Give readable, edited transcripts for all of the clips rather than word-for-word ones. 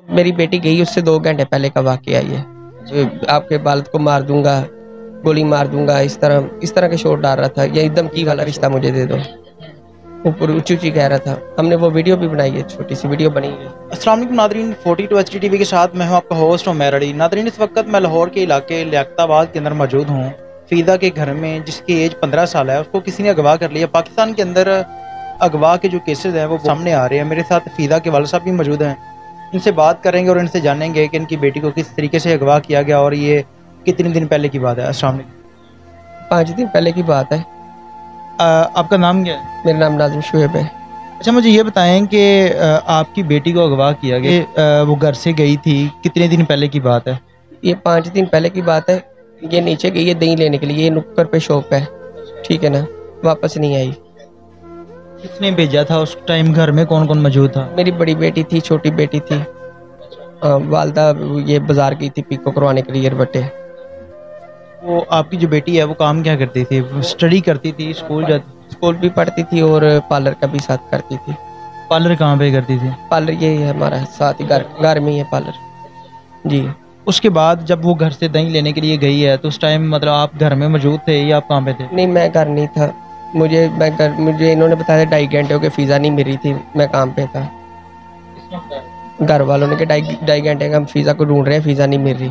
मेरी बेटी गई उससे 2 घंटे पहले का वाक़या ये आपके वालिद को मार दूंगा, गोली मार दूंगा, इस तरह के शोर डाल रहा था। ये धमकी वाला रिश्ता मुझे दे दो, ऊपर ऊँची-ऊँची कह रहा था। हमने वो वीडियो भी बनाई है, छोटी सी वीडियो बनी है। अस्सलाम वालेकुम नादरीन, 42 HDTV के साथ मैं हूं आपका होस्ट उमैर अली। नादरीन, इस वक्त मैं लाहौर के इलाके लियाकताबाद के अंदर मौजूद हूं। फ़ीदा के घर में, जिसकी एज 15 साल है, उसको किसी ने अगवा कर लिया। पाकिस्तान के अंदर अगवा के जो केसेस हैं वो सामने आ रहे हैं। मेरे साथ फ़ीदा के वालिद साहब भी मौजूद हैं। इनसे बात करेंगे और इनसे जानेंगे कि इनकी बेटी को किस तरीके से अगवा किया गया और ये कितने दिन पहले की बात है। अस्सलाम वालेकुम। 5 दिन पहले की बात है। आपका नाम क्या है? मेरा नाम नाज़िम शुएब है। अच्छा, मुझे ये बताएं कि आपकी बेटी को अगवा किया गया, वो घर से गई थी, कितने दिन पहले की बात है? ये 5 दिन पहले की बात है। ये नीचे गई है दही लेने के लिए, ये नुक्कड़ पे शॉप है, ठीक है ना, वापस नहीं आई। किसने भेजा था उस टाइम? घर में कौन कौन मौजूद था? मेरी बड़ी बेटी थी, छोटी बेटी थी। वालदा ये बाजार गई थी पीको करवाने के लिए बट्टे। वो आपकी जो बेटी है वो काम क्या करती थी? स्टडी करती थी, स्कूल जाती? स्कूल भी पढ़ती थी और पार्लर का भी साथ करती थी। पार्लर कहाँ पे करती थी? पार्लर यही है हमारा, साथ ही घर में ही है पार्लर जी। उसके बाद जब वो घर से दही लेने के लिए गई है तो उस टाइम मतलब आप घर में मौजूद थे या आप कहाँ पे थे? नहीं, मैं घर नहीं था। मुझे इन्होंने बताया 2.5 घंटे हो गए, फ़ीसा नहीं मिल रही थी, मैं काम पे था। घर वालों ने कहा 2.5 घंटे का हम फ़ीसा को ढूंढ रहे हैं, फ़ीसा नहीं मिल रही।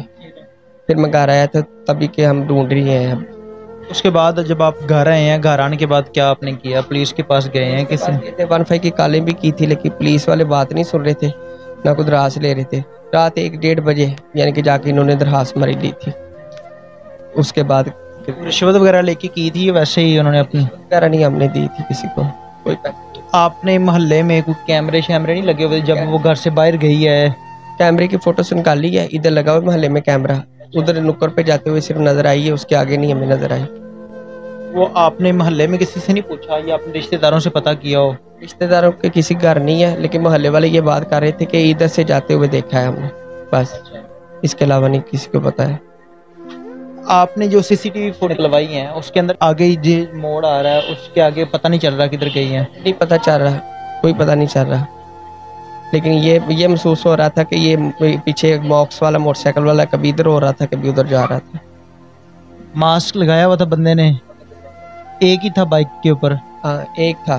फिर मैं घर आया था, तभी के हम ढूंढ रही हैं अब। उसके बाद जब आप घर आए हैं, घर आने के बाद क्या आपने किया? पुलिस के पास गए हैं? किसी 115 की कॉलें भी की थी, लेकिन पुलिस वाले बात नहीं सुन रहे थे, ना कोई दरखास्त ले रहे थे। रात 1-1:30 बजे यानी कि जाके इन्होंने दरखास्त मरी ली थी। उसके बाद रिश्वत वगैरह लेके की थी, वैसे ही उन्होंने अपनी वगैरह नहीं हमने दी थी किसी को कोई पैसे। आपने मोहल्ले में कोई कैमरे शैमरे नहीं लगे हुए जब वो घर से बाहर गई है? कैमरे की फोटोस निकाली है, इधर लगा हुआ मोहल्ले में कैमरा, उधर नुक्कड़ पे जाते हुए सिर्फ नजर आई है, उसके आगे नहीं हमें नजर आई। वो आपने मोहल्ले में किसी से नहीं पूछा या अपने रिश्तेदारों से पता किया हो? रिश्तेदारों के किसी घर नहीं है, लेकिन मोहल्ले वाले ये बात कर रहे थे कि इधर से जाते हुए देखा है हमने, बस इसके अलावा नहीं किसी को पता है। आपने जो सीसीटीवी फुटेज निकलवाई है उसके अंदर आगे जो मोड़ आ रहा है उसके आगे पता नहीं चल रहा किधर गई है? नहीं पता चल रहा, कोई पता नहीं चल रहा, लेकिन ये महसूस हो रहा था कि ये पीछे एक बॉक्स वाला मोटरसाइकिल वाला कभी इधर हो रहा था कभी उधर जा रहा था। मास्क लगाया हुआ था बंदे ने? एक ही था बाइक के ऊपर? हाँ, एक था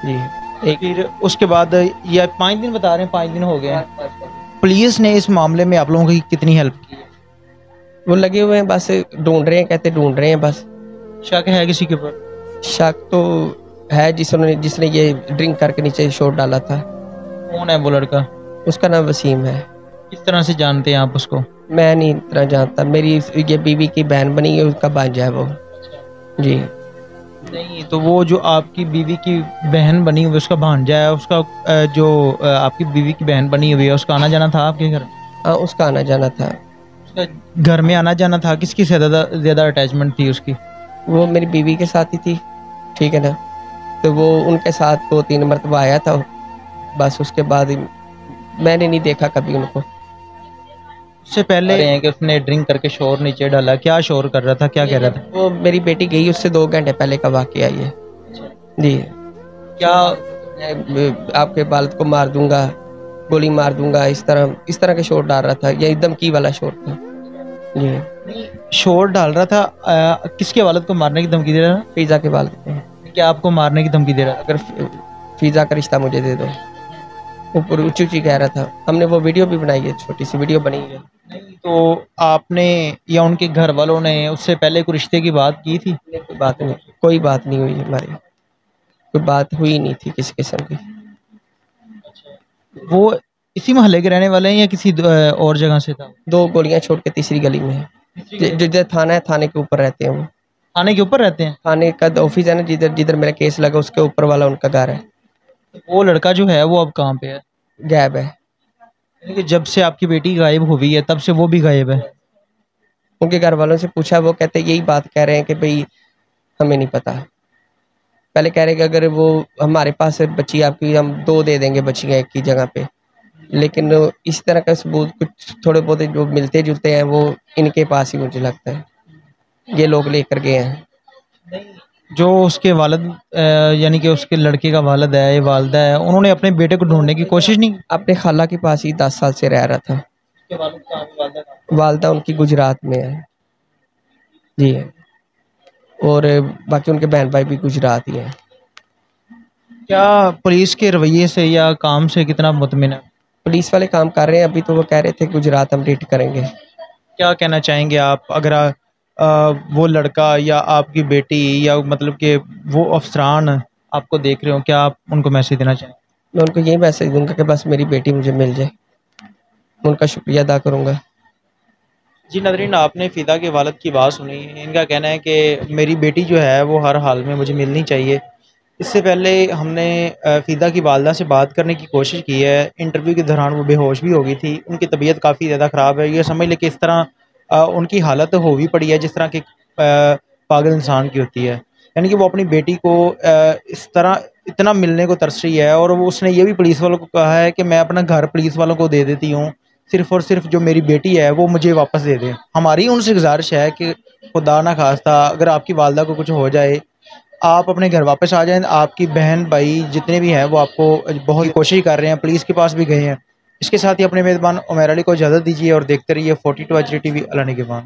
जी, एक। फिर उसके बाद ये 5 दिन बता रहे हैं, 5 दिन हो गए हैं। पुलिस ने इस मामले में आप लोगों की कितनी हेल्प की? वो लगे हुए हैं, बस ढूंढ रहे हैं, कहते ढूंढ रहे हैं बस। शक है किसी के ऊपर? शक तो है जिसने ये ड्रिंक करके नीचे शॉट डाला था। कौन है वो लड़का? उसका नाम वसीम है। किस तरह से जानते हैं आप उसको? मैं नहीं इतना जानता, मेरी ये बीवी की बहन बनी है, उसका भांजा है वो जी। नहीं तो वो जो आपकी बीवी की बहन बनी हुई उसका भांजा है, उसका जो आपकी बीवी की बहन बनी हुई है उसका आना जाना था आपके घर? हाँ, उसका आना जाना था। उसका घर में आना जाना था? किसकी ज़्यादा अटैचमेंट थी उसकी? वो मेरी बीवी के साथ ही थी, ठीक है ना, तो वो उनके साथ 2-3 मरतबा आया था, बस उसके बाद मैंने नहीं देखा कभी उनको। उससे पहले हैं कि उसने ड्रिंक करके शोर नीचे डाला, क्या शोर कर रहा था, क्या कह रहा था? वो मेरी बेटी गई उससे 2 घंटे पहले का वाक़या ये जी। क्या आपके वालिद को मार दूंगा, गोली मार दूंगा, इस तरह के शोर डाल रहा था। ये धमकी वाला शोर था जी। शोर डाल रहा था? किसके वालिद को मारने की धमकी दे रहा था? फ़ीज़ा के वालिद को। क्या आपको मारने की धमकी दे रहा था? अगर फ़ीज़ा का रिश्ता मुझे दे दो, ऊपर ऊँची-ऊँची कह रहा था। हमने वो वीडियो भी बनाई है, छोटी सी वीडियो बनी है। तो आपने या उनके घर वालों ने उससे पहले कोई रिश्ते की बात की थी? कोई बात नहीं हुई हमारी, कोई बात हुई नहीं थी किसी किस्म की। वो इसी मोहल्ले के रहने वाले हैं या किसी और जगह से था? 2 गोलियां छोड़ के तीसरी गली में है, जिधर थाना है, थाने के ऊपर रहते हैं वो। थाने के ऊपर रहते हैं? थाने का ऑफिस है ना, जिधर मेरा केस लगा उसके ऊपर वाला उनका घर है। वो लड़का जो है वो अब कहाँ पे है? गायब है। यानी कि जब से आपकी बेटी गायब हुई है तब से वो भी गायब है? उनके घर वालों से पूछा, वो कहते यही बात कह रहे हैं कि भाई हमें नहीं पता। पहले कह रहे कि अगर वो हमारे पास है बच्ची आपकी, हम 2 दे देंगे बच्चियाँ एक ही जगह पे, लेकिन इस तरह का सबूत कुछ थोड़े बहुत जो मिलते जुलते हैं वो इनके पास ही मुझे लगता है ये लोग लेकर गए हैं। جو اس کے والد یعنی کہ اس کے لڑکے کا والد ہے، والدہ ہے، انہوں نے اپنے بیٹے کو ڈھونڈنے کی کوشش نہیں کی؟ اپنے خالہ کے پاس ہی 10 سال سے رہ رہا تھا. اس کے والد کہاں ہیں، والدہ کہاں ہیں؟ والدہ ان کی گجرات میں ہے جی. اور باقی ان کے بہن بھائی بھی گجرات ہی ہیں. کیا پولیس کے رویے سے یا کام سے کتنا مطمئن ہے؟ پولیس والے کام کر رہے ہیں. ابھی تو وہ کہہ رہے تھے گجرات ہم ریٹ کریں گے. کیا کہنا چاہیں گے آپ اگر وہ لڑکا یا آپ کی بیٹی یا مطلب کہ وہ افسران آپ کو دیکھ رہے ہوں، کیا آپ ان کو میسج دینا چاہیں؟ میں ان کو یہی میسج دوں گا کہ بس میری بیٹی مجھے مل جائے. میں ان کا شکریہ ادا کروں گا. جی ناظرین، آپ نے فدا کے والد کی بات سنی. ان کا کہنا ہے کہ میری بیٹی جو ہے وہ ہر حال میں مجھے ملنی چاہیے. اس سے پہلے ہم نے فدا کی والدہ سے بات کرنے کی کوشش کی ہے. انٹرویو کے دوران وہ بے ہوش بھی ہو گئی تھی. ان کی طبیعت کافی زیادہ خراب ہے. یہ سمجھ لیں کہ اس طرح ان کی حالت ہو بھی پڑی ہے جس طرح کہ پاگل انسان کی ہوتی ہے. یعنی کہ وہ اپنی بیٹی کو اس طرح اتنا ملنے کو ترس رہی ہے، اور وہ اس نے یہ بھی پولیس والوں کو کہا ہے کہ میں اپنا گھر پولیس والوں کو دے دیتی ہوں، صرف اور صرف جو میری بیٹی ہے وہ مجھے واپس دے دیں. ہماری ان سے گزارش ہے کہ خدا نہ خواستہ اگر آپ کی والدہ کو کچھ ہو جائے، آپ اپنے گھر واپس آ جائیں. آپ کی بہن بھائی جتنے بھی ہیں وہ آپ کو بہت کوشش کر رہے ہیں، پولیس کے پاس بھی گئے ہیں. اس کے ساتھ ہی اپنے میزبان عمیر علی کو اجازت دیجیے اور دیکھتے رہیے 42 HD TV. اللہ نگہبان.